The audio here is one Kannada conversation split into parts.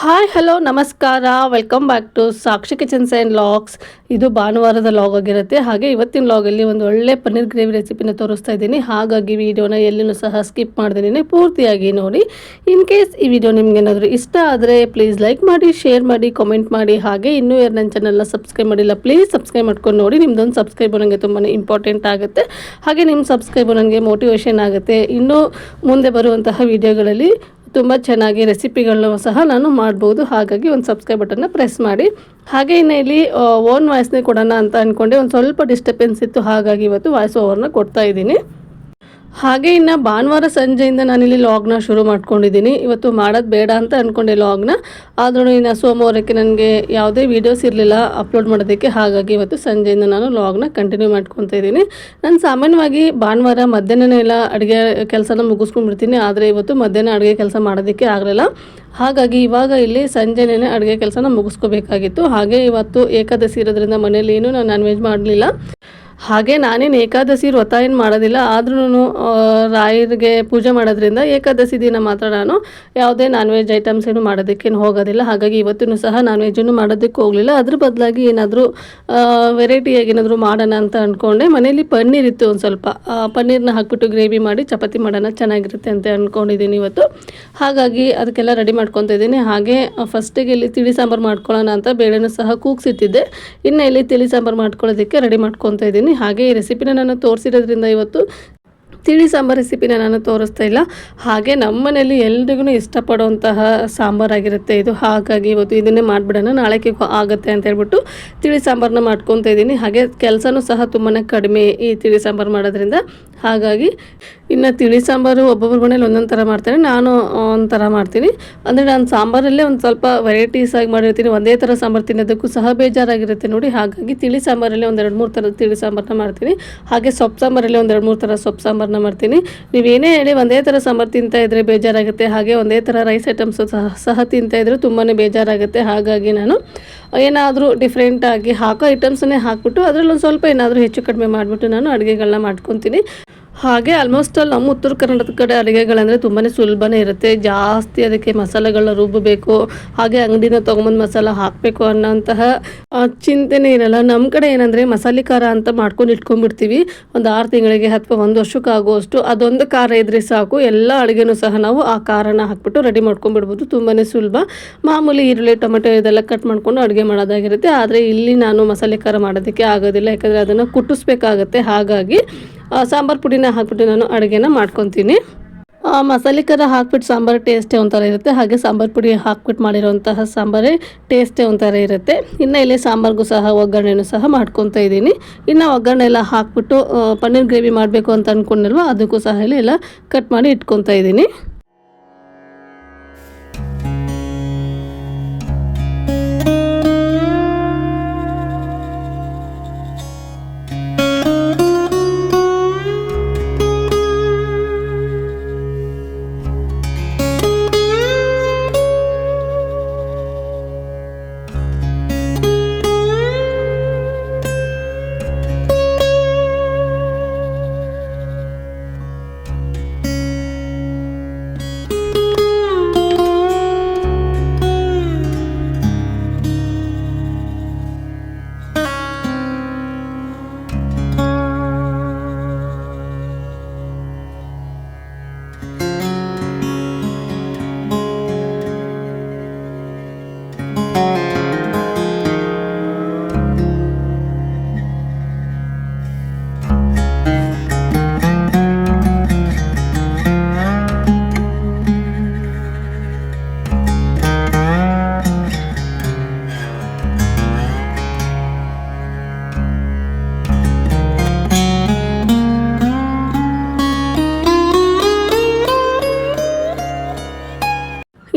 ಹಾಯ್ ಹಲೋ ನಮಸ್ಕಾರ, welcome back to Sakshi kitchens and logs. ಇದು ಭಾನುವಾರದ ಲಾಗ್ ಆಗಿರುತ್ತೆ. ಹಾಗೆ ಇವತ್ತಿನ ಲಾಗಲ್ಲಿ ಒಂದು ಒಳ್ಳೆ ಪನ್ನೀರ್ ಗ್ರೇವಿ ರೆಸಿಪಿನ ತೋರಿಸ್ತಾ ಇದ್ದೀನಿ. ಹಾಗಾಗಿ ವಿಡಿಯೋನ ಎಲ್ಲಿನೂ ಸಹ ಸ್ಕಿಪ್ ಮಾಡ್ದೇನೆ ಪೂರ್ತಿಯಾಗಿ ನೋಡಿ. ಇನ್ ಕೇಸ್ ಈ ವಿಡಿಯೋ ನಿಮ್ಗೇನಾದರೂ ಇಷ್ಟ ಆದರೆ ಪ್ಲೀಸ್ ಲೈಕ್ ಮಾಡಿ, ಶೇರ್ ಮಾಡಿ, ಕಾಮೆಂಟ್ ಮಾಡಿ. ಹಾಗೆ ಇನ್ನೂ ಯಾರು ನನ್ನ ಚಾನಲ್ನ ಸಬ್ಸ್ಕ್ರೈಬ್ ಮಾಡಿಲ್ಲ ಪ್ಲೀಸ್ ಸಬ್ಸ್ಕ್ರೈಬ್ ಮಾಡ್ಕೊಂಡು ನೋಡಿ. ನಿಮ್ಮದೊಂದು ಸಬ್ಸ್ಕ್ರೈಬ್ ನನಗೆ ತುಂಬಾ ಇಂಪಾರ್ಟೆಂಟ್ ಆಗುತ್ತೆ. ಹಾಗೆ ನಿಮ್ಮ ಸಬ್ಸ್ಕ್ರೈಬ್ ನನಗೆ ಮೋಟಿವೇಶನ್ ಆಗುತ್ತೆ. ಇನ್ನೂ ಮುಂದೆ ಬರುವಂತಹ ವಿಡಿಯೋಗಳಲ್ಲಿ ತುಂಬ ಚೆನ್ನಾಗಿ ರೆಸಿಪಿಗಳನ್ನ ಸಹ ನಾನು ಮಾಡ್ಬೋದು. ಹಾಗಾಗಿ ಒಂದು ಸಬ್ಸ್ಕ್ರೈಬ್ ಬಟನ್ನ ಪ್ರೆಸ್ ಮಾಡಿ. ಹಾಗೆ ಇನ್ನು ಇಲ್ಲಿ ಓನ್ ವಾಯ್ಸ್ನೇ ಕೊಡೋಣ ಅಂತ ಅಂದ್ಕೊಂಡೆ. ಒಂದು ಸ್ವಲ್ಪ ಡಿಸ್ಟರ್ಬೆನ್ಸ್ ಇತ್ತು, ಹಾಗಾಗಿ ಇವತ್ತು ವಾಯ್ಸ್ ಓವರ್ನ ಕೊಡ್ತಾ ಇದ್ದೀನಿ. ಹಾಗೆ ಇನ್ನು ಭಾನುವಾರ ಸಂಜೆಯಿಂದ ನಾನಿಲ್ಲಿ ಲಾಗ್ನ ಶುರು ಮಾಡ್ಕೊಂಡಿದ್ದೀನಿ. ಇವತ್ತು ಮಾಡೋದು ಬೇಡ ಅಂತ ಅಂದ್ಕೊಂಡೆ ಲಾಗ್ನ, ಆದ್ರೂ ಇನ್ನು ಸೋಮವಾರಕ್ಕೆ ನನಗೆ ಯಾವುದೇ ವೀಡಿಯೋಸ್ ಇರಲಿಲ್ಲ ಅಪ್ಲೋಡ್ ಮಾಡೋದಕ್ಕೆ. ಹಾಗಾಗಿ ಇವತ್ತು ಸಂಜೆಯಿಂದ ನಾನು ಲಾಗ್ನ ಕಂಟಿನ್ಯೂ ಮಾಡ್ಕೊತಾ ಇದ್ದೀನಿ. ನಾನು ಸಾಮಾನ್ಯವಾಗಿ ಭಾನುವಾರ ಮಧ್ಯಾಹ್ನನೇ ಎಲ್ಲ ಅಡುಗೆ ಕೆಲಸನ ಮುಗಿಸ್ಕೊಂಡ್ಬಿಡ್ತೀನಿ. ಆದರೆ ಇವತ್ತು ಮಧ್ಯಾಹ್ನ ಅಡುಗೆ ಕೆಲಸ ಮಾಡೋದಕ್ಕೆ ಆಗಲಿಲ್ಲ. ಹಾಗಾಗಿ ಇವಾಗ ಇಲ್ಲಿ ಸಂಜೆನೇ ಅಡುಗೆ ಕೆಲಸನ ಮುಗಿಸ್ಕೋಬೇಕಾಗಿತ್ತು. ಹಾಗೆ ಇವತ್ತು ಏಕಾದಶಿ ಇರೋದ್ರಿಂದ ಮನೇಲಿ ಏನೂ ನಾನು ನಾನ್ ವೆಜ್ ಮಾಡಲಿಲ್ಲ. ಹಾಗೆ ನಾನೇನು ಏಕಾದಶಿ ವ್ರತ ಏನು ಮಾಡೋದಿಲ್ಲ, ಆದ್ರೂ ರಾಯರಿಗೆ ಪೂಜೆ ಮಾಡೋದ್ರಿಂದ ಏಕಾದಶಿ ದಿನ ಮಾತ್ರ ನಾನು ಯಾವುದೇ ನಾನ್ ವೆಜ್ ಐಟಮ್ಸ್ ಏನು ಮಾಡೋದಕ್ಕೇನು ಹೋಗೋದಿಲ್ಲ. ಹಾಗಾಗಿ ಇವತ್ತೂ ಸಹ ನಾನ್ ವೆಜ್ಜನ್ನು ಮಾಡೋದಕ್ಕೆ ಹೋಗಲಿಲ್ಲ. ಅದ್ರ ಬದಲಾಗಿ ಏನಾದರೂ ವೆರೈಟಿಯಾಗಿ ಏನಾದರೂ ಮಾಡೋಣ ಅಂತ ಅಂದ್ಕೊಂಡೆ. ಮನೇಲಿ ಪನ್ನೀರ್ ಇತ್ತು, ಒಂದು ಸ್ವಲ್ಪ ಪನ್ನೀರನ್ನ ಹಾಕ್ಬಿಟ್ಟು ಗ್ರೇವಿ ಮಾಡಿ ಚಪಾತಿ ಮಾಡೋಣ, ಚೆನ್ನಾಗಿರುತ್ತೆ ಅಂತ ಅಂದ್ಕೊಂಡಿದ್ದೀನಿ ಇವತ್ತು. ಹಾಗಾಗಿ ಅದಕ್ಕೆಲ್ಲ ರೆಡಿ ಮಾಡ್ಕೊತಾ ಇದ್ದೀನಿ. ಹಾಗೆ ಫಸ್ಟಿಗೆ ಇಲ್ಲಿ ತಿಳಿ ಸಾಂಬಾರು ಮಾಡ್ಕೊಳ್ಳೋಣ ಅಂತ ಬೇಳೆನೂ ಸಹ ಕೂಗಿಸಿಟ್ಟಿದ್ದೆ. ಇನ್ನು ಇಲ್ಲಿ ತಿಳಿ ಸಾಂಬಾರು ಮಾಡ್ಕೊಳ್ಳೋದಕ್ಕೆ ರೆಡಿ ಮಾಡ್ಕೊತಾ ಇದ್ದೀನಿ. ಹಾಗೆ ಈ ರೆಸಿಪಿನ ನಾನು ತೋರಿಸಿರೋದ್ರಿಂದ ಇವತ್ತು ತಿಳಿ ಸಾಂಬಾರು ರೆಸಿಪಿನ ನಾನು ತೋರಿಸ್ತಾ ಇಲ್ಲ. ಹಾಗೆ ನಮ್ಮ ಮನೇಲಿ ಎಲ್ರಿಗೂ ಇಷ್ಟಪಡುವಂತಹ ಸಾಂಬಾರಾಗಿರುತ್ತೆ ಇದು. ಹಾಗಾಗಿ ಇವತ್ತು ಇದನ್ನೇ ಮಾಡಿಬಿಡೋಣ, ನಾಳೆಗೆ ಆಗುತ್ತೆ ಅಂತ ಹೇಳ್ಬಿಟ್ಟು ತಿಳಿ ಸಾಂಬಾರನ್ನ ಮಾಡ್ಕೊತಾ ಇದ್ದೀನಿ. ಹಾಗೆ ಕೆಲಸನೂ ಸಹ ತುಂಬಾ ಕಡಿಮೆ ಈ ತಿಳಿ ಸಾಂಬಾರು ಮಾಡೋದ್ರಿಂದ. ಹಾಗಾಗಿ ಇನ್ನು ತಿಳಿ ಸಾಂಬಾರು ಒಬ್ಬೊಬ್ಬರ ಮನೇಲಿ ಒಂದೊಂದು ಥರ ಮಾಡ್ತಾರೆ, ನಾನು ಒಂಥರ ಮಾಡ್ತೀನಿ. ಅಂದರೆ ನಾನು ಸಾಂಬಾರಲ್ಲೇ ಒಂದು ಸ್ವಲ್ಪ ವೆರೈಟೀಸ್ ಆಗಿ ಮಾಡಿರ್ತೀನಿ. ಒಂದೇ ಥರ ಸಾಂಬಾರು ತಿನ್ನೋದಕ್ಕೂ ಸಹ ಬೇಜಾರಾಗಿರುತ್ತೆ ನೋಡಿ. ಹಾಗಾಗಿ ತಿಳಿ ಸಾಂಬಾರಲ್ಲೇ ಒಂದು 2-3 ಥರದ ತಿಳಿ ಸಾಂಬಾರನ್ನ ಮಾಡ್ತೀನಿ. ಹಾಗೆ ಸೊಪ್ಪು ಸಾಂಬಾರಲ್ಲೇ ಒಂದು 2-3 ಥರ ಸೊಪ್ಪು ಸಾಂಬಾರನ್ನ ಮಾಡ್ತೀನಿ. ನೀವೇನೇ ಹೇಳಿ ಒಂದೇ ಥರ ಸಾಂಬಾರು ತಿಂತಾ ಇದ್ದರೆ ಬೇಜಾರಾಗುತ್ತೆ. ಹಾಗೆ ಒಂದೇ ಥರ ರೈಸ್ ಐಟಮ್ಸು ಸಹ ತಿಂತಾ ಇದ್ದರೆ ತುಂಬಾ ಬೇಜಾರಾಗುತ್ತೆ. ಹಾಗಾಗಿ ನಾನು ಏನಾದರೂ ಡಿಫ್ರೆಂಟಾಗಿ ಹಾಕೋ ಐಟಮ್ಸನ್ನೇ ಹಾಕ್ಬಿಟ್ಟು ಅದರಲ್ಲೊಂದು ಸ್ವಲ್ಪ ಏನಾದರೂ ಹೆಚ್ಚು ಕಡಿಮೆ ಮಾಡಿಬಿಟ್ಟು ನಾನು ಅಡುಗೆಗಳನ್ನ ಮಾಡ್ಕೊತೀನಿ. ಹಾಗೆ ಆಲ್ಮೋಸ್ಟ್ ಆಲ್ ನಮ್ಮ ಉತ್ತರ ಕರ್ನಾಟಕದ ಕಡೆ ಅಡುಗೆಗಳಂದರೆ ತುಂಬಾ ಸುಲಭನೇ ಇರುತ್ತೆ. ಜಾಸ್ತಿ ಅದಕ್ಕೆ ಮಸಾಲೆಗಳನ್ನ ರುಬ್ಬಬೇಕು, ಹಾಗೆ ಅಂಗಡಿನ ತೊಗೊಂಬಂದು ಮಸಾಲ ಹಾಕಬೇಕು ಅನ್ನೋಂತಹ ಚಿಂತೆನೇ ಇರಲ್ಲ. ನಮ್ಮ ಕಡೆ ಏನಂದರೆ ಮಸಾಲೆ ಖಾರ ಅಂತ ಮಾಡ್ಕೊಂಡು ಇಟ್ಕೊಂಡ್ಬಿಡ್ತೀವಿ. ಒಂದು 6 ತಿಂಗಳಿಗೆ ಅಥವಾ 1 ವರ್ಷಕ್ಕೆ ಆಗುವಷ್ಟು ಅದೊಂದು ಖಾರ ಇದ್ದರೆ ಸಾಕು. ಎಲ್ಲ ಅಡುಗೆನೂ ಸಹ ನಾವು ಆ ಖಾರನ ಹಾಕ್ಬಿಟ್ಟು ರೆಡಿ ಮಾಡ್ಕೊಂಡ್ಬಿಡ್ಬೋದು. ತುಂಬಾ ಸುಲಭ. ಮಾಮೂಲಿ ಈರುಳ್ಳಿ ಟೊಮೆಟೊ ಇದೆಲ್ಲ ಕಟ್ ಮಾಡಿಕೊಂಡು ಅಡುಗೆ ಮಾಡೋದಾಗಿರುತ್ತೆ. ಆದರೆ ಇಲ್ಲಿ ನಾನು ಮಸಾಲೆ ಖಾರ ಮಾಡೋದಕ್ಕೆ ಆಗೋದಿಲ್ಲ, ಯಾಕಂದರೆ ಅದನ್ನು ಕುಟ್ಟಿಸ್ಬೇಕಾಗತ್ತೆ. ಹಾಗಾಗಿ ಸಾಂಬಾರು ಪುಡಿನ ಹಾಕ್ಬಿಟ್ಟು ನಾನು ಅಡುಗೆನ ಮಾಡ್ಕೊತೀನಿ. ಮಸಾಲೆ ಖಾರ ಹಾಕ್ಬಿಟ್ಟು ಸಾಂಬಾರು ಟೇಸ್ಟೇ ಒಂಥರ ಇರುತ್ತೆ. ಹಾಗೆ ಸಾಂಬಾರು ಪುಡಿ ಹಾಕ್ಬಿಟ್ಟು ಮಾಡಿರೋಂತಹ ಸಾಂಬಾರೇ ಟೇಸ್ಟೇ ಒಂಥರ ಇರುತ್ತೆ. ಇನ್ನು ಇಲ್ಲಿ ಸಾಂಬಾರಿಗೂ ಸಹ ಒಗ್ಗರಣೆನೂ ಸಹ ಮಾಡ್ಕೊತಾ ಇದ್ದೀನಿ. ಇನ್ನು ಒಗ್ಗರಣೆ ಎಲ್ಲ ಹಾಕ್ಬಿಟ್ಟು ಪನ್ನೀರ್ ಗ್ರೇವಿ ಮಾಡಬೇಕು ಅಂತ ಅಂದ್ಕೊಂಡಲ್ವ, ಅದಕ್ಕೂ ಸಹ ಇಲ್ಲಿ ಎಲ್ಲ ಕಟ್ ಮಾಡಿ ಇಟ್ಕೊತಾ ಇದ್ದೀನಿ.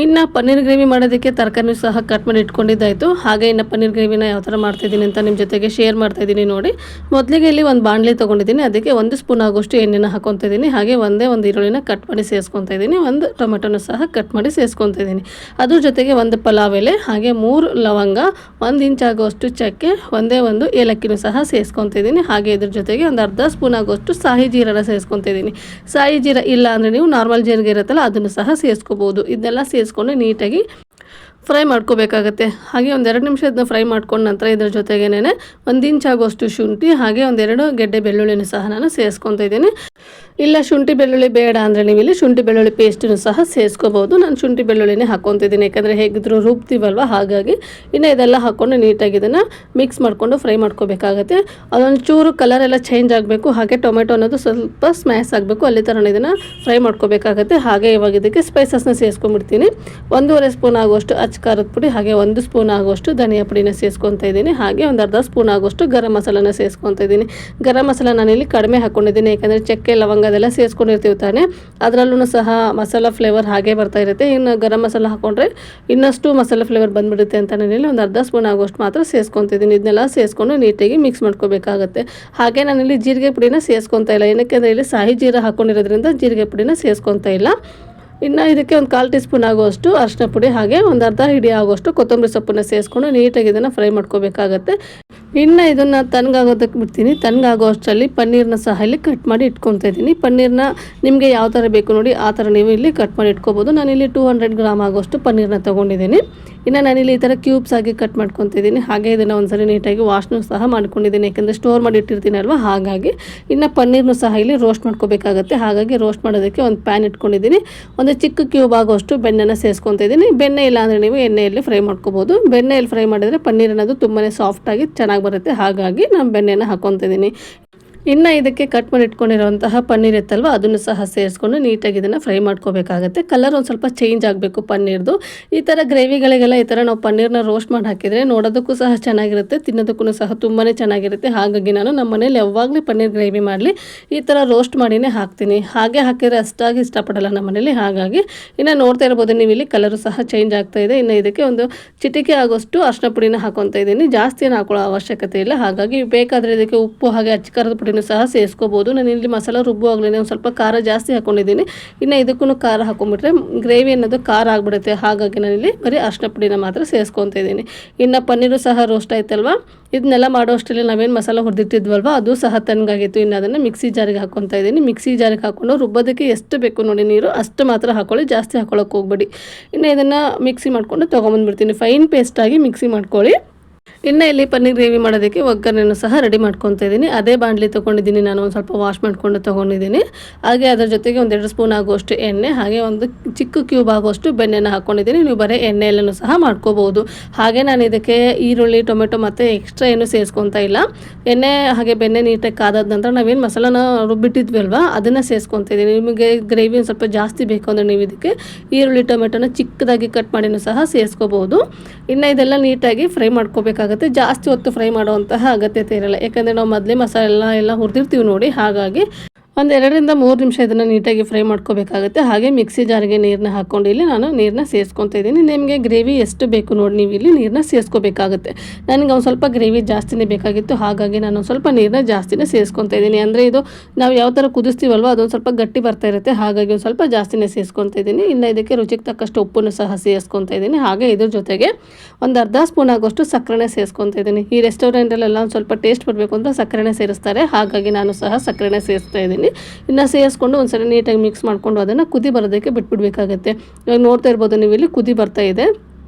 ಇನ್ನು ಪನ್ನೀರ್ ಗ್ರೇವಿ ಮಾಡೋದಕ್ಕೆ ತರಕಾರಿ ಸಹ ಕಟ್ ಮಾಡಿ ಇಟ್ಕೊಂಡಿದ್ದಾಯಿತು. ಹಾಗೆ ಇನ್ನು ಪನ್ನೀರ್ ಗ್ರೇವಿನ ಯಾವ ಥರ ಮಾಡ್ತಾಯಿದ್ದೀನಿ ಅಂತ ನಿಮ್ಮ ಜೊತೆಗೆ ಶೇರ್ ಮಾಡ್ತಾಯಿದ್ದೀನಿ ನೋಡಿ. ಮೊದಲಿಗೆ ಇಲ್ಲಿ ಒಂದು ಬಾಣಲಿ ತೊಗೊಂಡಿದ್ದೀನಿ, ಅದಕ್ಕೆ 1 ಸ್ಪೂನ್ ಆಗೋಷ್ಟು ಎಣ್ಣೆನ ಹಾಕ್ಕೊತಾ ಇದ್ದೀನಿ. ಹಾಗೆ ಒಂದು ಈರುಳ್ಳಿನ ಕಟ್ ಮಾಡಿ ಸೇರಿಸ್ಕೊತಾ ಇದ್ದೀನಿ. 1 ಟೊಮೆಟೊನ ಸಹ ಕಟ್ ಮಾಡಿ ಸೇರಿಸ್ಕೊತಾ ಇದ್ದೀನಿ. ಅದ್ರ ಜೊತೆಗೆ 1 ಪಲಾವ್ ಎಲೆ, ಹಾಗೆ 3 ಲವಂಗ, 1 ಇಂಚ್ ಆಗೋಷ್ಟು ಚಕ್ಕೆ, ಒಂದು ಏಲಕ್ಕಿನೂ ಸಹ ಸೇರಿಸ್ಕೊತಾ ಇದ್ದೀನಿ. ಹಾಗೆ ಇದ್ರ ಜೊತೆಗೆ ಒಂದು ಅರ್ಧ ಸ್ಪೂನ್ ಆಗೋಷ್ಟು ಸಾಯಿ ಜೀರನ ಸೇರಿಸ್ಕೊತಾ ಇದ್ದೀನಿ. ಸಾಯಿ ಜೀರ ಇಲ್ಲ ಅಂದರೆ ನೀವು ನಾರ್ಮಲ್ ಜೀರಿಗೆ ಇರುತ್ತಲ್ಲ ಅದನ್ನು ಸಹ ಸೇರಿಸ್ಕೋಬೋದು. ಇದನ್ನೆಲ್ಲ ಸೇರಿಸ್ಕೊಂಡು ನೀಟಾಗಿ ಫ್ರೈ ಮಾಡ್ಕೋಬೇಕಾಗತ್ತೆ. ಹಾಗೆ ಒಂದೆರಡು ನಿಮಿಷ ಇದನ್ನ ಫ್ರೈ ಮಾಡ್ಕೊಂಡ ನಂತರ ಇದ್ರ ಜೊತೆಗೇನೆ 1 ಇಂಚ್ ಆಗುವಷ್ಟು ಶುಂಠಿ ಹಾಗೆ ಒಂದೆರಡು ಗೆಡ್ಡೆ ಬೆಳ್ಳುಳ್ಳಿನೂ ಸಹ ನಾನು ಸೇರಿಸ್ಕೊತಾ ಇದ್ದೀನಿ. ಇಲ್ಲ ಶುಂಠಿ ಬೆಳ್ಳುಳ್ಳಿ ಬೇಡ ಅಂದರೆ ನೀವು ಇಲ್ಲಿ ಶುಂಠಿ ಬೆಳ್ಳುಳ್ಳಿ ಪೇಸ್ಟನ್ನು ಸಹ ಸೇರಿಸ್ಕೋಬೋದು. ನಾನು ಶುಂಠಿ ಬೆಳ್ಳುಳ್ಳಿನೇ ಹಾಕ್ಕೊತಿದ್ದೀನಿ, ಯಾಕಂದರೆ ಹೇಗಿದ್ರು ರುಬ್ತೀವಲ್ವ, ಹಾಗಾಗಿ ಇನ್ನು ಇದೆಲ್ಲ ಹಾಕ್ಕೊಂಡು ನೀಟಾಗಿ ಇದನ್ನು ಮಿಕ್ಸ್ ಮಾಡಿಕೊಂಡು ಫ್ರೈ ಮಾಡ್ಕೋಬೇಕಾಗತ್ತೆ. ಅದೊಂದು ಚೂರು ಕಲರ್ ಎಲ್ಲ ಚೇಂಜ್ ಆಗಬೇಕು, ಹಾಗೆ ಟೊಮೆಟೊ ಅನ್ನೋದು ಸ್ವಲ್ಪ ಸ್ಮ್ಯಾಶ್ ಆಗಬೇಕು, ಅಲ್ಲಿ ಥರ ಇದನ್ನು ಫ್ರೈ ಮಾಡ್ಕೋಬೇಕಾಗತ್ತೆ. ಹಾಗೆ ಇವಾಗ ಇದಕ್ಕೆ ಸ್ಪೈಸಸ್ನ ಸೇರಿಸ್ಕೊಂಡ್ಬಿಡ್ತೀನಿ. 1.5 ಸ್ಪೂನ್ ಆಗುವಷ್ಟು ಅಚ್ಚ ಖಾರದ ಪುಡಿ ಹಾಗೆ 1 ಸ್ಪೂನ್ ಆಗುವಷ್ಟು ಧನಿಯಾ ಪುಡಿನ ಸೇರಿಸ್ಕೊತಾ ಇದ್ದೀನಿ. ಹಾಗೆ ಒಂದು ಅರ್ಧ ಸ್ಪೂನ್ ಆಗುವಷ್ಟು ಗರಂ ಮಸಾಲನ ಸೇರಿಸ್ಕೊತಾ ಇದ್ದೀನಿ. ಗರಂ ಮಸಾಲ ನಾನಿಲ್ಲಿ ಕಡಿಮೆ ಹಾಕ್ಕೊಂಡಿದ್ದೀನಿ, ಯಾಕಂದರೆ ಚಕ್ಕೆ ಲವಂಗ ಅದೆಲ್ಲ ಸೇರಿಸ್ಕೊಂಡಿರ್ತೀವಿ ತಾನೆ, ಅದರಲ್ಲೂ ಸಹ ಮಸಾಲ ಫ್ಲೇವರ್ ಹಾಗೆ ಬರ್ತಾ ಇರುತ್ತೆ. ಇನ್ನು ಗರಂ ಮಸಾಲ ಹಾಕ್ಕೊಂಡ್ರೆ ಇನ್ನಷ್ಟು ಮಸಾಲ ಫ್ಲೇವರ್ ಬಂದುಬಿಡುತ್ತೆ ಅಂತ ನಾನಿಲ್ಲಿ ಒಂದು ಅರ್ಧ ಸ್ಪೂನ್ ಆಗುವಷ್ಟು ಮಾತ್ರ ಸೇರಿಸ್ಕೊತಿದ್ದೀನಿ. ಇದನ್ನೆಲ್ಲ ಸೇರಿಸ್ಕೊಂಡು ನೀಟಾಗಿ ಮಿಕ್ಸ್ ಮಾಡ್ಕೋಬೇಕಾಗತ್ತೆ. ಹಾಗೆ ನಾನಿಲ್ಲಿ ಜೀರಿಗೆ ಪುಡಿನ ಸೇರಿಸ್ಕೊತಾ ಇಲ್ಲ, ಏನಕ್ಕೆ ಇಲ್ಲಿ ಸಾಹಿ ಜೀರ ಹಾಕ್ಕೊಂಡಿರೋದ್ರಿಂದ ಜೀರಿಗೆ ಪುಡಿನ ಸೇರಿಸ್ಕೊತಾ ಇಲ್ಲ. ಇನ್ನು ಇದಕ್ಕೆ ಒಂದು 1/4 ಟೀ ಸ್ಪೂನ್ ಆಗುವಷ್ಟು ಅರಿಶಿನ ಪುಡಿ ಹಾಗೆ ಒಂದು ಅರ್ಧ ಹಿಡಿ ಆಗುವಷ್ಟು ಕೊತ್ತಂಬರಿ ಸೊಪ್ಪನ್ನು ಸೇರಿಸ್ಕೊಂಡು ನೀಟಾಗಿ ಇದನ್ನು ಫ್ರೈ ಮಾಡ್ಕೋಬೇಕಾಗತ್ತೆ. ಇನ್ನು ಇದನ್ನು ತಣ್ಣಗಾಗೋದಕ್ಕೆ ಬಿಡ್ತೀನಿ. ತಣ್ಣಗಾಗೋಷ್ಟರಲ್ಲಿ ಪನ್ನೀರನ್ನ ಸಹ ಇಲ್ಲಿ ಕಟ್ ಮಾಡಿ ಇಟ್ಕೊತಾ ಇದ್ದೀನಿ. ಪನ್ನೀರನ್ನ ನಿಮಗೆ ಯಾವ ಥರ ಬೇಕು ನೋಡಿ ಆ ಥರ ನೀವು ಇಲ್ಲಿ ಕಟ್ ಮಾಡಿ ಇಟ್ಕೋಬೋದು. ನಾನಿಲ್ಲಿ 200 ಗ್ರಾಮ್ ಆಗೋಷ್ಟು ಪನ್ನೀರನ್ನ ತೊಗೊಂಡಿದ್ದೀನಿ. ಇನ್ನು ನಾನಿಲ್ಲಿ ಈ ಥರ ಕ್ಯೂಬ್ಸ್ ಆಗಿ ಕಟ್ ಮಾಡ್ಕೊತಿದ್ದೀನಿ. ಹಾಗೆ ಇದನ್ನು ಒಂದ್ಸರಿ ನೀಟಾಗಿ ವಾಶ್ನೂ ಸಹ ಮಾಡ್ಕೊಂಡಿದ್ದೀನಿ, ಯಾಕೆಂದರೆ ಸ್ಟೋರ್ ಮಾಡಿ ಇಟ್ಟಿರ್ತೀನಲ್ವ, ಹಾಗಾಗಿ. ಇನ್ನು ಪನ್ನೀರ್ನು ಸಹ ಇಲ್ಲಿ ರೋಸ್ಟ್ ಮಾಡ್ಕೋಬೇಕಾಗತ್ತೆ. ಹಾಗಾಗಿ ರೋಸ್ಟ್ ಮಾಡೋದಕ್ಕೆ ಒಂದು ಪ್ಯಾನ್ ಇಟ್ಕೊಂಡಿದ್ದೀನಿ. ಒಂದು ಚಿಕ್ಕ ಕ್ಯೂಬ್ ಆಗೋಷ್ಟು ಬೆಣ್ಣೆನ ಸೇರಿಸ್ಕೊತಾ ಇದ್ದೀನಿ. ಬೆಣ್ಣೆ ಇಲ್ಲ ಅಂದರೆ ನೀವು ಎಣ್ಣೆಯಲ್ಲಿ ಫ್ರೈ ಮಾಡ್ಕೋಬೋದು. ಬೆಣ್ಣೆಯಲ್ಲಿ ಫ್ರೈ ಮಾಡಿದರೆ ಪನ್ನೀರ್ ಅನ್ನೋದು ತುಂಬಾ ಸಾಫ್ಟಾಗಿ ಚೆನ್ನಾಗಿ ಬರುತ್ತೆ, ಹಾಗಾಗಿ ನಾನು ಬೆಣ್ಣೆನ ಹಾಕ್ಕೊತಾ ಇದ್ದೀನಿ. ಇನ್ನು ಇದಕ್ಕೆ ಕಟ್ ಮಾಡಿ ಇಟ್ಕೊಂಡಿರೋಂತಹ ಪನ್ನೀರ್ ಇತ್ತಲ್ವ, ಅದನ್ನು ಸಹ ಸೇರಿಸ್ಕೊಂಡು ನೀಟಾಗಿ ಇದನ್ನು ಫ್ರೈ ಮಾಡ್ಕೋಬೇಕಾಗತ್ತೆ. ಕಲರ್ ಒಂದು ಸ್ವಲ್ಪ ಚೇಂಜ್ ಆಗಬೇಕು ಪನ್ನೀರ್ದು. ಈ ಥರ ಗ್ರೇವಿಗಳಿಗೆಲ್ಲ ಈ ಥರ ನಾವು ಪನ್ನೀರ್ನ ರೋಸ್ಟ್ ಮಾಡಿ ಹಾಕಿದರೆ ನೋಡೋದಕ್ಕೂ ಸಹ ಚೆನ್ನಾಗಿರುತ್ತೆ, ತಿನ್ನೋದಕ್ಕೂ ಸಹ ತುಂಬಾ ಚೆನ್ನಾಗಿರುತ್ತೆ. ಹಾಗಾಗಿ ನಾನು ನಮ್ಮ ಮನೇಲಿ ಯಾವಾಗಲೂ ಪನ್ನೀರ್ ಗ್ರೇವಿ ಮಾಡಲಿ ಈ ಥರ ರೋಸ್ಟ್ ಮಾಡಿನೇ ಹಾಕ್ತೀನಿ. ಹಾಗೆ ಹಾಕಿದರೆ ಅಷ್ಟಾಗಿ ಇಷ್ಟಪಡಲ್ಲ ನಮ್ಮ ಮನೇಲಿ, ಹಾಗಾಗಿ. ಇನ್ನು ನೋಡ್ತಾ ಇರ್ಬೋದು ನೀವು ಇಲ್ಲಿ ಕಲರು ಸಹ ಚೇಂಜ್ ಆಗ್ತಾ ಇದೆ. ಇನ್ನು ಇದಕ್ಕೆ ಒಂದು ಚಿಟಿಕೆ ಆಗೋಷ್ಟು ಅರಿಶಿನ ಪುಡಿನ ಹಾಕ್ಕೊತಾ ಇದ್ದೀನಿ. ಜಾಸ್ತಿ ಏನು ಹಾಕೊಳ್ಳೋ ಅವಶ್ಯಕತೆ ಇಲ್ಲ. ಹಾಗಾಗಿ ಬೇಕಾದರೆ ಇದಕ್ಕೆ ಉಪ್ಪು ಹಾಗೆ ಅಚ್ಚ ಖಾರದ ಪುಡಿ ಸಹ ಸೇರಿಸ್ಕೋಬೋದು. ನಾನು ಇಲ್ಲಿ ಮಸಾಲ ರುಬ್ಬುವಾಗಲೇ ಒಂದು ಸ್ವಲ್ಪ ಖಾರ ಜಾಸ್ತಿ ಹಾಕ್ಕೊಂಡಿದ್ದೀನಿ. ಇನ್ನು ಇದಕ್ಕೂ ಖಾರ ಹಾಕೊಂಡ್ಬಿಟ್ರೆ ಗ್ರೇವಿ ಅನ್ನೋದು ಖಾರ ಆಗಿಬಿಡುತ್ತೆ, ಹಾಗಾಗಿ ನಾನಿಲ್ಲಿ ಬರೀ ಅರಿಶಿನ ಪುಡಿನ ಮಾತ್ರ ಸೇರಿಸ್ಕೊತಾ ಇದ್ದೀನಿ. ಇನ್ನು ಪನ್ನೀರು ಸಹ ರೋಸ್ಟ್ ಆಯ್ತಲ್ವ, ಇದನ್ನೆಲ್ಲ ಮಾಡೋ ಅಷ್ಟರಲ್ಲಿ ನಾವೇನು ಮಸಾಲ ಹುರಿದಿಟ್ಟಿದ್ವಲ್ವ ಅದು ಸಹ ತಣ್ಣಗಾಗಿತ್ತು. ಇನ್ನು ಅದನ್ನು ಮಿಕ್ಸಿ ಜಾರಿಗೆ ಹಾಕ್ಕೊತಾ ಇದ್ದೀನಿ. ಮಿಕ್ಸಿ ಜಾರಿಗೆ ಹಾಕ್ಕೊಂಡು ರುಬ್ಬೋದಕ್ಕೆ ಎಷ್ಟು ಬೇಕು ನೋಡಿ ನೀರು ಅಷ್ಟು ಮಾತ್ರ ಹಾಕ್ಕೊಳ್ಳಿ, ಜಾಸ್ತಿ ಹಾಕ್ಕೊಳ್ಳೋಕೆ ಹೋಗ್ಬೇಡಿ. ಇನ್ನು ಇದನ್ನು ಮಿಕ್ಸಿ ಮಾಡಿಕೊಂಡು ತೊಗೊಂಬಂದ್ಬಿಡ್ತೀನಿ. ಫೈನ್ ಪೇಸ್ಟಾಗಿ ಮಿಕ್ಸಿ ಮಾಡ್ಕೊಳ್ಳಿ. ಇನ್ನು ಇಲ್ಲಿ ಪನ್ನೀರ್ ಗ್ರೇವಿ ಮಾಡೋದಕ್ಕೆ ಒಗ್ಗರಣೆಯನ್ನು ಸಹ ರೆಡಿ ಮಾಡ್ಕೊತಾ ಇದ್ದೀನಿ. ಅದೇ ಬಾಣಲಿ ತೊಗೊಂಡಿದ್ದೀನಿ, ನಾನು ಒಂದು ಸ್ವಲ್ಪ ವಾಶ್ ಮಾಡಿಕೊಂಡು ತೊಗೊಂಡಿದ್ದೀನಿ. ಹಾಗೆ ಅದರ ಜೊತೆಗೆ 1-2 ಸ್ಪೂನ್ ಆಗುವಷ್ಟು ಎಣ್ಣೆ ಹಾಗೆ ಒಂದು ಚಿಕ್ಕ ಕ್ಯೂಬ್ ಆಗುವಷ್ಟು ಬೆಣ್ಣೆನ ಹಾಕ್ಕೊಂಡಿದ್ದೀನಿ. ನೀವು ಬರೀ ಎಣ್ಣೆಯಲ್ಲೂ ಸಹ ಮಾಡ್ಕೋಬೋದು. ಹಾಗೆ ನಾನು ಇದಕ್ಕೆ ಈರುಳ್ಳಿ ಟೊಮೆಟೊ ಮತ್ತು ಎಕ್ಸ್ಟ್ರಾ ಏನು ಸೇರಿಸ್ಕೊತಾ ಇಲ್ಲ. ಎಣ್ಣೆ ಹಾಗೆ ಬೆಣ್ಣೆ ನೀಟಾಗಿ ಕಾದಾದ ನಂತರ ನಾವೇನು ಮಸಾಲಾನ ರುಬ್ಬಿಟ್ಟಿದ್ವಿ ಅಲ್ವಾ ಅದನ್ನು ಸೇರಿಸ್ಕೊತಾ ಇದ್ದೀನಿ. ನಿಮಗೆ ಗ್ರೇವಿ ಒಂದು ಸ್ವಲ್ಪ ಜಾಸ್ತಿ ಬೇಕು ಅಂದರೆ ನೀವು ಇದಕ್ಕೆ ಈರುಳ್ಳಿ ಟೊಮೆಟೊನ ಚಿಕ್ಕದಾಗಿ ಕಟ್ ಮಾಡಿನೂ ಸಹ ಸೇರಿಸ್ಕೋಬೋದು. ಇನ್ನು ಇದೆಲ್ಲ ನೀಟಾಗಿ ಫ್ರೈ ಮಾಡ್ಕೋಬೇಕಾಗುತ್ತೆ. ಜಾಸ್ತಿ ಹೊತ್ತು ಫ್ರೈ ಮಾಡುವಂತಹ ಅಗತ್ಯತೆ ಇರಲ್ಲ, ಯಾಕಂದರೆ ನಾವು ಮೊದಲೇ ಮಸಾಲೆ ಎಲ್ಲ ಹುರಿದಿರ್ತೀವಿ ನೋಡಿ, ಹಾಗಾಗಿ ಒಂದು 2-3 ನಿಮಿಷ ಇದನ್ನು ನೀಟಾಗಿ ಫ್ರೈ ಮಾಡ್ಕೋಬೇಕಾಗುತ್ತೆ. ಹಾಗೆ ಮಿಕ್ಸಿ ಜಾರಿಗೆ ನೀರನ್ನ ಹಾಕ್ಕೊಂಡು ಇಲ್ಲಿ ನಾನು ನೀರನ್ನ ಸೇರಿಸ್ಕೊತಾ ಇದ್ದೀನಿ. ನಿಮಗೆ ಗ್ರೇವಿ ಎಷ್ಟು ಬೇಕು ನೋಡಿ ನೀವು ಇಲ್ಲಿ ನೀರನ್ನ ಸೇರಿಸ್ಕೋಬೇಕಾಗುತ್ತೆ. ನನಗೆ ಒಂದು ಸ್ವಲ್ಪ ಗ್ರೇವಿ ಜಾಸ್ತಿನೇ ಬೇಕಾಗಿತ್ತು, ಹಾಗಾಗಿ ನಾನು ಸ್ವಲ್ಪ ನೀರನ್ನ ಜಾಸ್ತಿನೇ ಸೇರಿಸ್ಕೊತಾ ಇದ್ದೀನಿ. ಅಂದರೆ ಇದು ನಾವು ಯಾವ ಥರ ಕುದಿಸ್ತೀವಲ್ವ ಅದೊಂದು ಸ್ವಲ್ಪ ಗಟ್ಟಿ ಬರ್ತಾ ಇರುತ್ತೆ, ಹಾಗಾಗಿ ಒಂದು ಸ್ವಲ್ಪ ಜಾಸ್ತಿನೇ ಸೇರಿಸ್ಕೊತಾ ಇದ್ದೀನಿ. ಇನ್ನು ಇದಕ್ಕೆ ರುಚಿಗೆ ತಕ್ಕಷ್ಟು ಉಪ್ಪನ್ನು ಸಹ ಸೇರಿಸ್ಕೊತಾ ಇದ್ದೀನಿ. ಹಾಗೆ ಇದ್ರ ಜೊತೆಗೆ ಒಂದು ಅರ್ಧ ಸ್ಪೂನ್ ಆಗೋಷ್ಟು ಸಕ್ಕರೆನೇ ಸೇರಿಸ್ಕೊತಾ ಇದ್ದೀನಿ. ಈ ರೆಸ್ಟೋರೆಂಟಲ್ಲೆಲ್ಲ ಒಂದು ಸ್ವಲ್ಪ ಟೇಸ್ಟ್ ಬರಬೇಕು ಅಂತ ಸಕ್ಕರೆನೇ ಸೇರಿಸ್ತಾರೆ, ಹಾಗಾಗಿ ನಾನು ಸಹ ಸಕ್ಕರೆನೇ ಸೇರಿಸ್ತಾ ಇದ್ದೀನಿ. ಇನ್ನು ಸೇರಿಸ್ಕೊಂಡು ಒಂದ್ಸರಿ ನೀಟಾಗಿ ಮಿಕ್ಸ್ ಮಾಡಿಕೊಂಡು ಅದನ್ನು ಕುದಿ ಬರೋದಕ್ಕೆ ಬಿಟ್ಬಿಡ್ಬೇಕಾಗತ್ತೆ. ಇವಾಗ ನೋಡ್ತಾ ಇರ್ಬೋದು ನೀವು ಇಲ್ಲಿ ಕುದಿ ಬರ್ತಾ ಇದೆ.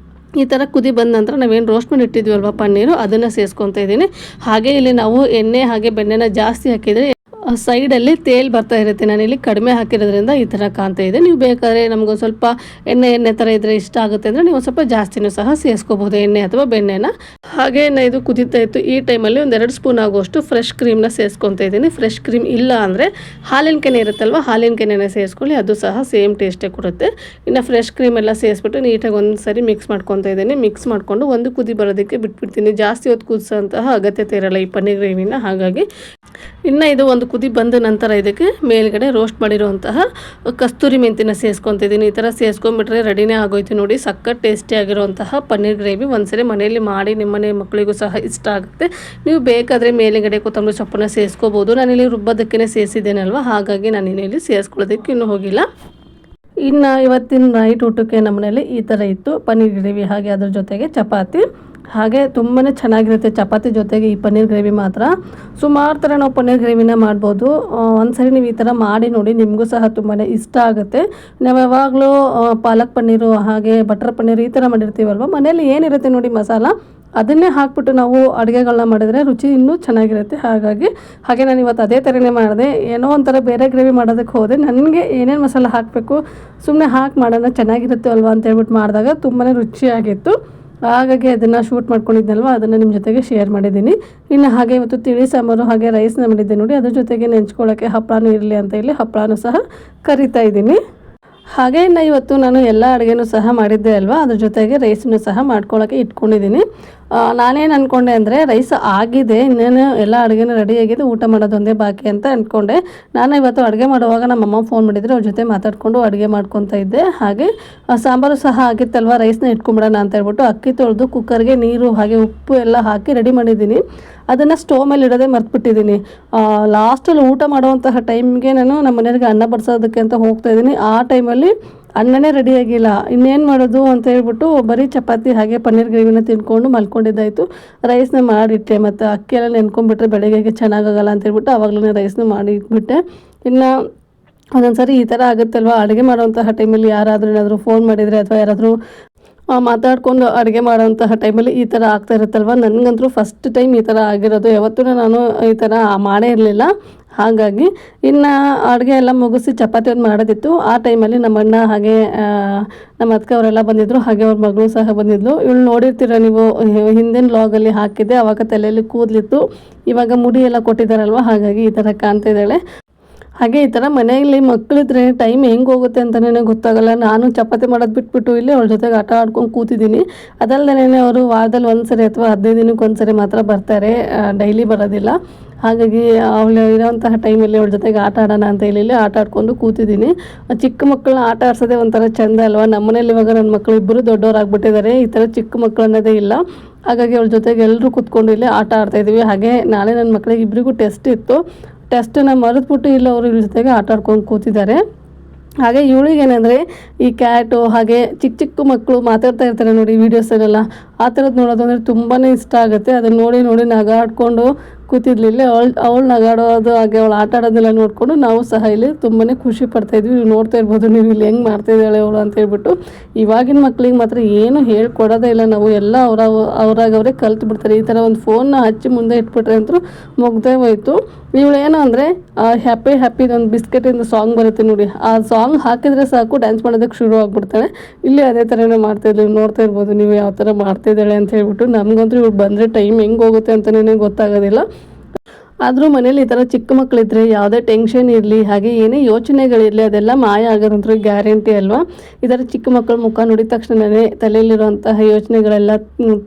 ಈ ಥರ ಕುದಿ ಬಂದ ನಂತರ ನಾವೇನು ರೋಸ್ಟ್ ಮಾಡಿ ಇಟ್ಟಿದ್ವಲ್ವ ಪನ್ನೀರು ಅದನ್ನು ಸೇರಿಸ್ಕೊತಾ ಇದ್ದೀನಿ. ಹಾಗೆ ಇಲ್ಲಿ ನಾವು ಎಣ್ಣೆ ಹಾಗೆ ಬೆಣ್ಣೆನ ಜಾಸ್ತಿ ಹಾಕಿದರೆ ಸೈಡಲ್ಲಿ ತೇಲ್ ಬರ್ತಾ ಇರುತ್ತೆ. ನಾನಿಲ್ಲಿ ಕಡಿಮೆ ಹಾಕಿರೋದ್ರಿಂದ ಈ ಥರ ಕಾಣ್ತಾ ಇದೆ. ನೀವು ಬೇಕಾದರೆ ನಮಗೊಂದು ಸ್ವಲ್ಪ ಎಣ್ಣೆ ಥರ ಇದ್ದರೆ ಇಷ್ಟ ಆಗುತ್ತೆ ಅಂದರೆ ನೀವು ಸ್ವಲ್ಪ ಜಾಸ್ತಿನೂ ಸಹ ಸೇರಿಸ್ಕೋಬೋದು, ಎಣ್ಣೆ ಅಥವಾ ಬೆಣ್ಣೆನ. ಹಾಗೆ ಇದು ಕುದೀತಾ ಇತ್ತು. ಈ ಟೈಮಲ್ಲಿ 1-2 ಸ್ಪೂನ್ ಆಗುವಷ್ಟು ಫ್ರೆಶ್ ಕ್ರೀಮ್ನ ಸೇರಿಸ್ಕೊತಾ ಇದ್ದೀನಿ. ಫ್ರೆಶ್ ಕ್ರೀಮ್ ಇಲ್ಲ ಅಂದರೆ ಹಾಲಿನ ಕೆನೆ ಇರುತ್ತಲ್ವ, ಹಾಲಿನ ಕೆನೆನ ಸೇರಿಸ್ಕೊಳ್ಳಿ, ಅದು ಸಹ ಸೇಮ್ ಟೇಸ್ಟೇ ಕೊಡುತ್ತೆ. ಇನ್ನು ಫ್ರೆಶ್ ಕ್ರೀಮ್ ಎಲ್ಲ ಸೇರಿಸ್ಬಿಟ್ಟು ನೀಟಾಗಿ ಒಂದು ಸರಿ ಮಿಕ್ಸ್ ಮಾಡ್ಕೊತಾ ಇದ್ದೀನಿ. ಮಿಕ್ಸ್ ಮಾಡಿಕೊಂಡು ಒಂದು ಕುದಿ ಬರೋದಕ್ಕೆ ಬಿಟ್ಬಿಡ್ತೀನಿ. ಜಾಸ್ತಿ ಹೊತ್ತು ಕುದಿಸೋಂತಹ ಅಗತ್ಯತೆ ಇರಲ್ಲ ಈ ಪನ್ನೀರ್ ಗ್ರೇವಿನ, ಹಾಗಾಗಿ. ಇನ್ನು ಇದು ಒಂದು ಕುದಿ ಬಂದ ನಂತರ ಇದಕ್ಕೆ ಮೇಲ್ಗಡೆ ರೋಸ್ಟ್ ಮಾಡಿರುವಂತಹ ಕಸ್ತೂರಿ ಮೆಂತಿನ ಸೇರಿಸ್ಕೊತಿದ್ದೀನಿ. ಈ ಥರ ಸೇರಿಸ್ಕೊಂಡ್ಬಿಟ್ರೆ ರೆಡಿನೇ ಆಗೋಯ್ತು ನೋಡಿ, ಸಖತ್ ಟೇಸ್ಟಿಯಾಗಿರುವಂತಹ ಪನ್ನೀರ್ ಗ್ರೇವಿ. ಒಂದ್ಸರಿ ಮನೆಯಲ್ಲಿ ಮಾಡಿ ನಿಮ್ಮನೆ ಮಕ್ಕಳಿಗೂ ಸಹ ಇಷ್ಟ ಆಗುತ್ತೆ. ನೀವು ಬೇಕಾದರೆ ಮೇಲುಗಡೆ ಕೊತ್ತಂಬರಿ ಸೊಪ್ಪನ್ನು ಸೇರಿಸ್ಕೋಬೋದು. ನಾನಿಲ್ಲಿ ರುಬ್ಬೋದಕ್ಕೆ ಸೇರಿಸಿದ್ದೇನಲ್ವ, ಹಾಗಾಗಿ ನಾನು ಇಲ್ಲಿ ಸೇರಿಸ್ಕೊಳ್ಳೋದಕ್ಕೆ ಇನ್ನೂ ಹೋಗಿಲ್ಲ. ಇನ್ನು ಇವತ್ತಿನ ನೈಟ್ ಊಟಕ್ಕೆ ನಮ್ಮ ಮನೇಲಿ ಈ ಥರ ಇತ್ತು ಪನ್ನೀರ್ ಗ್ರೇವಿ, ಹಾಗೆ ಅದ್ರ ಜೊತೆಗೆ ಚಪಾತಿ. ಹಾಗೆ ತುಂಬಾ ಚೆನ್ನಾಗಿರುತ್ತೆ ಚಪಾತಿ ಜೊತೆಗೆ ಈ ಪನ್ನೀರ್ ಗ್ರೇವಿ ಮಾತ್ರ. ಸುಮಾರು ಥರ ನಾವು ಪನ್ನೀರ್ ಗ್ರೇವಿನ ಮಾಡ್ಬೋದು. ಒಂದ್ಸರಿ ನೀವು ಈ ಥರ ಮಾಡಿ ನೋಡಿ, ನಿಮಗೂ ಸಹ ತುಂಬಾ ಇಷ್ಟ ಆಗುತ್ತೆ. ನಾವು ಯಾವಾಗಲೂ ಪಾಲಕ್ ಪನ್ನೀರು ಹಾಗೆ ಬಟರ್ ಪನ್ನೀರ್ ಈ ಥರ ಮಾಡಿರ್ತೀವಲ್ವ, ಮನೇಲಿ ಏನಿರುತ್ತೆ ನೋಡಿ ಮಸಾಲ, ಅದನ್ನೇ ಹಾಕ್ಬಿಟ್ಟು ನಾವು ಅಡುಗೆಗಳನ್ನ ಮಾಡಿದರೆ ರುಚಿ ಇನ್ನೂ ಚೆನ್ನಾಗಿರುತ್ತೆ. ಹಾಗೆ ನಾನು ಇವತ್ತು ಅದೇ ಥರನೇ ಮಾಡಿದೆ. ಏನೋ ಒಂಥರ ಬೇರೆ ಗ್ರೇವಿ ಮಾಡೋದಕ್ಕೆ ಹೋದೆ, ನನಗೆ ಏನೇನು ಮಸಾಲ ಹಾಕಬೇಕು ಸುಮ್ಮನೆ ಹಾಕಿ ಮಾಡೋಣ ಚೆನ್ನಾಗಿರುತ್ತೆ ಅಲ್ವಾ ಅಂತ ಹೇಳ್ಬಿಟ್ಟು ಮಾಡಿದಾಗ ತುಂಬಾ ರುಚಿಯಾಗಿತ್ತು. ಹಾಗಾಗಿ ಅದನ್ನು ಶೂಟ್ ಮಾಡ್ಕೊಂಡಿದ್ದಲ್ವ, ಅದನ್ನು ನಿಮ್ಮ ಜೊತೆಗೆ ಶೇರ್ ಮಾಡಿದ್ದೀನಿ. ಇನ್ನು ಹಾಗೆ ಇವತ್ತು ತಿಳಿ ಸಾಂಬಾರು ಹಾಗೆ ರೈಸ್ನ ಮಾಡಿದ್ದೆ ನೋಡಿ, ಅದ್ರ ಜೊತೆಗೆ ನೆಂಚ್ಕೊಳ್ಳೋಕ್ಕೆ ಹಪ್ಪಳನೂ ಇರಲಿ ಅಂತ ಹೇಳಿ ಹಪ್ಪಳನೂ ಸಹ ಕರಿತಾ ಇದ್ದೀನಿ. ಹಾಗೆ ಇನ್ನು ಇವತ್ತು ನಾನು ಎಲ್ಲ ಅಡುಗೆನೂ ಸಹ ಮಾಡಿದ್ದೆ ಅಲ್ವಾ, ಅದ್ರ ಜೊತೆಗೆ ರೈಸನ್ನು ಸಹ ಮಾಡ್ಕೊಳ್ಳೋಕ್ಕೆ ಇಟ್ಕೊಂಡಿದ್ದೀನಿ. ನಾನೇನು ಅಂದ್ಕೊಂಡೆ ಅಂದರೆ ರೈಸ್ ಆಗಿದೆ, ಇನ್ನೇನು ಎಲ್ಲ ಅಡುಗೆನೂ ರೆಡಿಯಾಗಿದೆ, ಊಟ ಮಾಡೋದೊಂದೇ ಬಾಕಿ ಅಂತ ಅಂದ್ಕೊಂಡೆ. ನಾನು ಇವತ್ತು ಅಡುಗೆ ಮಾಡುವಾಗ ನಮ್ಮಮ್ಮ ಫೋನ್ ಮಾಡಿದರೆ ಅವ್ರ ಜೊತೆ ಮಾತಾಡಿಕೊಂಡು ಅಡುಗೆ ಮಾಡ್ಕೊತಾ ಇದ್ದೆ. ಹಾಗೆ ಸಾಂಬಾರು ಸಹ ಆಗಿತ್ತಲ್ವ, ರೈಸ್ನ ಇಟ್ಕೊಂಬಿಡೋಣ ಅಂತ ಹೇಳ್ಬಿಟ್ಟು ಅಕ್ಕಿ ತೊಳೆದು ಕುಕ್ಕರ್ಗೆ ನೀರು ಹಾಗೆ ಉಪ್ಪು ಎಲ್ಲ ಹಾಕಿ ರೆಡಿ ಮಾಡಿದ್ದೀನಿ. ಅದನ್ನು ಸ್ಟೋವ್ ಮೇಲೆ ಇಡೋದೇ ಮರ್ತ್ಬಿಟ್ಟಿದ್ದೀನಿ. ಲಾಸ್ಟಲ್ಲಿ ಊಟ ಮಾಡುವಂತಹ ಟೈಮ್ಗೆ ನಾನು ನಮ್ಮ ಮನೆಯವ್ರಿಗೆ ಅನ್ನ ಬಡಿಸೋದಕ್ಕೆ ಅಂತ ಹೋಗ್ತಾಯಿದ್ದೀನಿ. ಆ ಟೈಮಲ್ಲಿ ಅನ್ನನೇ ರೆಡಿಯಾಗಿಲ್ಲ, ಇನ್ನೇನು ಮಾಡೋದು ಅಂತ ಹೇಳ್ಬಿಟ್ಟು ಬರೀ ಚಪಾತಿ ಹಾಗೆ ಪನ್ನೀರ್ ಗ್ರೇವಿನ ತಿನ್ಕೊಂಡು ಮಲ್ಕೊಂಡಿದ್ದಾಯಿತು. ರೈಸ್ನ ಮಾಡಿಟ್ಟೆ, ಮತ್ತು ಅಕ್ಕಿ ಎಲ್ಲ ನೆನ್ಕೊಂಡ್ಬಿಟ್ರೆ ಬೆಳಗ್ಗೆಗೆ ಚೆನ್ನಾಗಾಗಲ್ಲ ಅಂತ ಹೇಳ್ಬಿಟ್ಟು ಆವಾಗಲೇ ರೈಸ್ನ ಮಾಡಿ ಇಟ್ಬಿಟ್ಟೆ. ಇನ್ನು ಒಂದೊಂದು ಸಾರಿ ಈ ಥರ ಆಗುತ್ತಲ್ವ, ಅಡುಗೆ ಮಾಡೋವಂತಹ ಟೈಮಲ್ಲಿ ಯಾರಾದರೂ ಏನಾದರೂ ಫೋನ್ ಮಾಡಿದರೆ ಅಥವಾ ಯಾರಾದರೂ ಮಾತಾಡ್ಕೊಂಡು ಅಡುಗೆ ಮಾಡೋವಂತಹ ಟೈಮಲ್ಲಿ ಈ ಥರ ಆಗ್ತಾ ಇರುತ್ತಲ್ವ. ನನಗಂತೂ ಫಸ್ಟ್ ಟೈಮ್ ಈ ಥರ ಆಗಿರೋದು, ಯಾವತ್ತೂ ನಾನು ಈ ಥರ ಮಾಡೇ ಇರಲಿಲ್ಲ. ಹಾಗಾಗಿ ಇನ್ನು ಅಡುಗೆ ಎಲ್ಲ ಮುಗಿಸಿ ಚಪಾತಿ ಒಂದು ಮಾಡೋದಿತ್ತು. ಆ ಟೈಮಲ್ಲಿ ನಮ್ಮ ಅಣ್ಣ ಹಾಗೆ ನಮ್ಮ ಅಕ್ಕ ಅವರೆಲ್ಲ ಬಂದಿದ್ದರು, ಹಾಗೆ ಅವ್ರ ಮಗಳು ಸಹ ಬಂದಿದ್ಲು. ಇವಳು ನೋಡಿರ್ತೀರ ನೀವು, ಹಿಂದಿನ ವ್ಲಾಗಲ್ಲಿ ಹಾಕಿದ್ದೆ, ಆವಾಗ ತಲೆಯಲ್ಲಿ ಕೂದಲಿತ್ತು, ಇವಾಗ ಮುಡಿ ಎಲ್ಲ ಕೊಟ್ಟಿದ್ದಾರಲ್ವ, ಹಾಗಾಗಿ ಈ ಥರ ಕಾಣ್ತಾ ಇದ್ದಾಳೆ. ಹಾಗೆ ಈ ಥರ ಮನೆಯಲ್ಲಿ ಮಕ್ಕಳಿದ್ರೆ ಟೈಮ್ ಹೆಂಗೆ ಹೋಗುತ್ತೆ ಅಂತಲೇ ಗೊತ್ತಾಗಲ್ಲ. ನಾನು ಚಪಾತಿ ಮಾಡೋದು ಬಿಟ್ಬಿಟ್ಟು ಇಲ್ಲಿ ಅವ್ರ ಜೊತೆಗೆ ಆಟ ಆಡ್ಕೊಂಡು ಕೂತಿದ್ದೀನಿ. ಅದಲ್ಲದೇ ಅವರು ವಾರದಲ್ಲಿ ಒಂದು ಸರಿ ಅಥವಾ 15 ದಿನಕ್ಕೆ ಒಂದು ಸರಿ ಮಾತ್ರ ಬರ್ತಾರೆ, ಡೈಲಿ ಬರೋದಿಲ್ಲ. ಹಾಗಾಗಿ ಅವಳು ಇರೋವಂತಹ ಟೈಮಲ್ಲಿ ಅವಳ ಜೊತೆಗೆ ಆಟ ಆಡೋಣ ಅಂತ ಹೇಳಿ ಆಟ ಆಡ್ಕೊಂಡು ಕೂತಿದ್ದೀನಿ. ಚಿಕ್ಕ ಮಕ್ಕಳನ್ನ ಆಟ ಆಡ್ಸೋದೇ ಒಂಥರ ಚೆಂದ ಅಲ್ವಾ. ನಮ್ಮ ಮನೇಲಿ ಇವಾಗ ನನ್ನ ಮಕ್ಕಳು ಇಬ್ಬರು ದೊಡ್ಡವರಾಗ್ಬಿಟ್ಟಿದ್ದಾರೆ, ಈ ಥರ ಚಿಕ್ಕ ಮಕ್ಕಳು ಅನ್ನೋದೇ ಇಲ್ಲ. ಹಾಗಾಗಿ ಅವಳ ಜೊತೆಗೆ ಎಲ್ಲರೂ ಕೂತ್ಕೊಂಡು ಇಲ್ಲಿ ಆಟ ಆಡ್ತಾಯಿದ್ವಿ. ಹಾಗೆ ನಾಳೆ ನನ್ನ ಮಕ್ಕಳಿಗೆ ಇಬ್ಬರಿಗೂ ಟೆಸ್ಟ್ ಇತ್ತು. ಟೆಸ್ಟನ್ನು ಮರೆತುಬಿಟ್ಟು ಇಲ್ಲ ಅವರು ಇವ್ರ ಜೊತೆಗೆ ಆಟ ಆಡ್ಕೊಂಡು ಕೂತಿದ್ದಾರೆ. ಹಾಗೆ ಇವಳಿಗೇನೆಂದರೆ ಈ ಕ್ಯಾಟು ಹಾಗೆ ಚಿಕ್ಕ ಚಿಕ್ಕ ಮಕ್ಕಳು ಮಾತಾಡ್ತಾ ಇರ್ತಾರೆ ನೋಡಿ ವೀಡಿಯೋಸಲ್ಲೆಲ್ಲ, ಆ ಥರದ್ದು ನೋಡೋದು ಅಂದರೆ ತುಂಬಾ ಇಷ್ಟ ಆಗುತ್ತೆ. ಅದನ್ನು ನೋಡಿ ನಗಾಡ್ಕೊಂಡು ಕೂತಿದ್ಲಿಲ್ಲ. ಅವಳು ನಗಾಡೋದು ಹಾಗೆ ಅವಳು ಆಟ ಆಡೋದೆಲ್ಲ ನೋಡಿಕೊಂಡು ನಾವು ಸಹ ಇಲ್ಲಿ ತುಂಬಾ ಖುಷಿ ಪಡ್ತಾಯಿದ್ವಿ. ನೀವು ನೋಡ್ತಾ ಇರ್ಬೋದು ನೀವು ಇಲ್ಲಿ ಹೆಂಗೆ ಮಾಡ್ತಾಯಿದ್ದಾಳೆ ಅವಳು ಅಂತ ಹೇಳ್ಬಿಟ್ಟು. ಇವಾಗಿನ ಮಕ್ಳಿಗೆ ಮಾತ್ರ ಏನು ಹೇಳ್ಕೊಡೋದೇ ಇಲ್ಲ ನಾವು, ಎಲ್ಲ ಅವರೇ ಕಲ್ತು ಬಿಡ್ತಾರೆ. ಈ ಥರ ಒಂದು ಫೋನ್ನ ಹಚ್ಚಿ ಮುಂದೆ ಇಟ್ಬಿಟ್ರೆ ಅಂತೂ ಮುಗ್ದೇ ಹೋಯ್ತು. ಇವಳು ಏನು ಅಂದರೆ ಹ್ಯಾಪಿ ಒಂದು ಬಿಸ್ಕೆಟಿಂದ ಸಾಂಗ್ ಬರುತ್ತೆ ನೋಡಿ, ಆ ಸಾಂಗ್ ಹಾಕಿದರೆ ಸಾಕು ಡ್ಯಾನ್ಸ್ ಮಾಡೋದಕ್ಕೆ ಶುರು ಆಗಿಬಿಡ್ತಾಳೆ. ಇಲ್ಲಿ ಅದೇ ಥರನೇ ಮಾಡ್ತಾಯಿದ್ವಿ, ನೋಡ್ತಾ ಇರ್ಬೋದು ನೀವು ಯಾವ ಥರ ಮಾಡ್ತಾಯಿದ್ದಾಳೆ ಅಂತ ಹೇಳ್ಬಿಟ್ಟು. ನಮಗಂತೂ ಇವಳು ಬಂದರೆ ಟೈಮ್ ಹೆಂಗೆ ಹೋಗುತ್ತೆ ಅಂತಲೇ ಗೊತ್ತಾಗೋದಿಲ್ಲ. ಆದರೂ ಮನೇಲಿ ಈ ಥರ ಚಿಕ್ಕ ಮಕ್ಕಳಿದ್ರೆ ಯಾವುದೇ ಟೆನ್ಷನ್ ಇರಲಿ ಹಾಗೆ ಏನೇ ಯೋಚನೆಗಳಿರಲಿ ಅದೆಲ್ಲ ಮಾಯ ಆಗೋದಂತೂ ಗ್ಯಾರಂಟಿ ಅಲ್ವಾ. ಈ ಥರ ಚಿಕ್ಕ ಮಕ್ಕಳ ಮುಖ ನೋಡಿದ ತಕ್ಷಣವೇ ತಲೆಯಲ್ಲಿರುವಂತಹ ಯೋಚನೆಗಳೆಲ್ಲ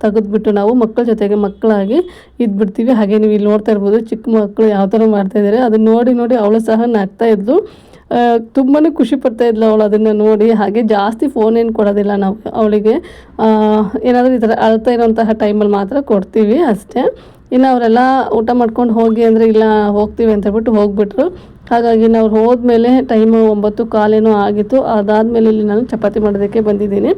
ತೆಗೆದುಬಿಟ್ಟು ನಾವು ಮಕ್ಕಳ ಜೊತೆಗೆ ಮಕ್ಕಳಾಗಿ ಇದ್ಬಿಡ್ತೀವಿ. ಹಾಗೆ ನೀವು ಇಲ್ಲಿ ನೋಡ್ತಾ ಇರ್ಬೋದು ಚಿಕ್ಕ ಮಕ್ಕಳು ಯಾವ ಥರ ಮಾಡ್ತಾಯಿದ್ದಾರೆ, ಅದನ್ನು ನೋಡಿ ಅವಳು ಸಹ ನಗ್ತಾ ಇದ್ಲು. ತುಂಬಾ ಖುಷಿ ಪಡ್ತಾ ಇದ್ಲು ಅವಳು ಅದನ್ನು ನೋಡಿ. ಹಾಗೆ ಜಾಸ್ತಿ ಫೋನ್ ಏನು ಕೊಡೋದಿಲ್ಲ ನಾವು ಅವಳಿಗೆ, ಏನಾದರೂ ಈ ಥರ ಅಳ್ತಾ ಇರೋಂತಹ ಟೈಮಲ್ಲಿ ಮಾತ್ರ ಕೊಡ್ತೀವಿ ಅಷ್ಟೇ. ಇನ್ನು ಅವರೆಲ್ಲ ಊಟ ಮಾಡ್ಕೊಂಡು ಹೋಗಿ ಅಂದರೆ ಇಲ್ಲ ಹೋಗ್ತೀವಿ ಅಂತ ಹೇಳ್ಬಿಟ್ಟು ಹೋಗಿಬಿಟ್ರು. ಹಾಗಾಗಿ ನಾವು ಹೋದ್ಮೇಲೆ ಟೈಮು 9:15 ಆಗಿತ್ತು. ಅದಾದಮೇಲೆ ಇಲ್ಲಿ ನಾನು ಚಪಾತಿ ಮಾಡೋದಕ್ಕೆ ಬಂದಿದ್ದೀನಿ.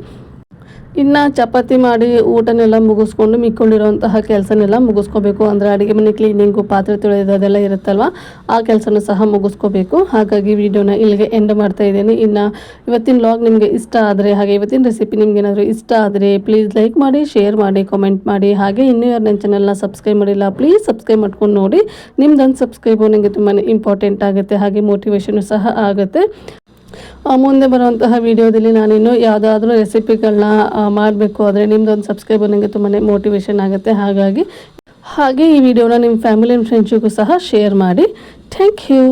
ಇನ್ನು ಚಪಾತಿ ಮಾಡಿ ಊಟನೆಲ್ಲ ಮುಗಿಸ್ಕೊಂಡು ಮಿಕ್ಕೊಂಡಿರೋಂತಹ ಕೆಲಸನೆಲ್ಲ ಮುಗಿಸ್ಕೋಬೇಕು. ಅಂದರೆ ಅಡುಗೆ ಮನೆ ಕ್ಲೀನಿಂಗು, ಪಾತ್ರೆ ತೊಳೆಯೋದು ಅದೆಲ್ಲ ಇರುತ್ತಲ್ವ, ಆ ಕೆಲಸನೂ ಸಹ ಮುಗಿಸ್ಕೋಬೇಕು. ಹಾಗಾಗಿ ವಿಡಿಯೋನ ಇಲ್ಲಿಗೆ ಎಂಡ್ ಮಾಡ್ತಾ ಇದ್ದೀನಿ. ಇನ್ನು ಇವತ್ತಿನ ವ್ಲಾಗ್ ನಿಮಗೆ ಇಷ್ಟ ಆದರೆ ಹಾಗೆ ಇವತ್ತಿನ ರೆಸಿಪಿ ನಿಮ್ಗೆ ಏನಾದರೂ ಇಷ್ಟ ಆದರೆ ಪ್ಲೀಸ್ ಲೈಕ್ ಮಾಡಿ, ಶೇರ್ ಮಾಡಿ, ಕಾಮೆಂಟ್ ಮಾಡಿ. ಹಾಗೆ ಇನ್ನೂ ಯಾರು ನನ್ನ ಚಾನಲ್ನ ಸಬ್ಸ್ಕ್ರೈಬ್ ಮಾಡಿಲ್ಲ ಪ್ಲೀಸ್ ಸಬ್ಸ್ಕ್ರೈಬ್ ಮಾಡ್ಕೊಂಡು ನೋಡಿ. ನಿಮ್ದೊಂದು ಸಬ್ಸ್ಕ್ರೈಬು ನನಗೆ ತುಂಬಾ ಇಂಪಾರ್ಟೆಂಟ್ ಆಗುತ್ತೆ, ಹಾಗೆ ಮೋಟಿವೇಶನು ಸಹ ಆಗುತ್ತೆ. ಮುಂದೆ ಬರುವಂತಹ ವಿಡಿಯೋದಲ್ಲಿ ನಾನಿನ್ನು ಯಾವುದಾದ್ರೂ ರೆಸಿಪಿಗಳನ್ನ ಮಾಡಬೇಕು ಆದರೆ ನಿಮ್ಮದೊಂದು ಸಬ್ಸ್ಕ್ರೈಬರ್ ನನಗೆ ತುಂಬಾ ಮೋಟಿವೇಶನ್ ಆಗುತ್ತೆ. ಹಾಗೆ ಈ ವಿಡಿಯೋನ ನಿಮ್ಮ ಫ್ಯಾಮಿಲಿ ಆ್ಯಂಡ್ ಫ್ರೆಂಡ್ಸಿಗೂ ಸಹ ಶೇರ್ ಮಾಡಿ. Thank you.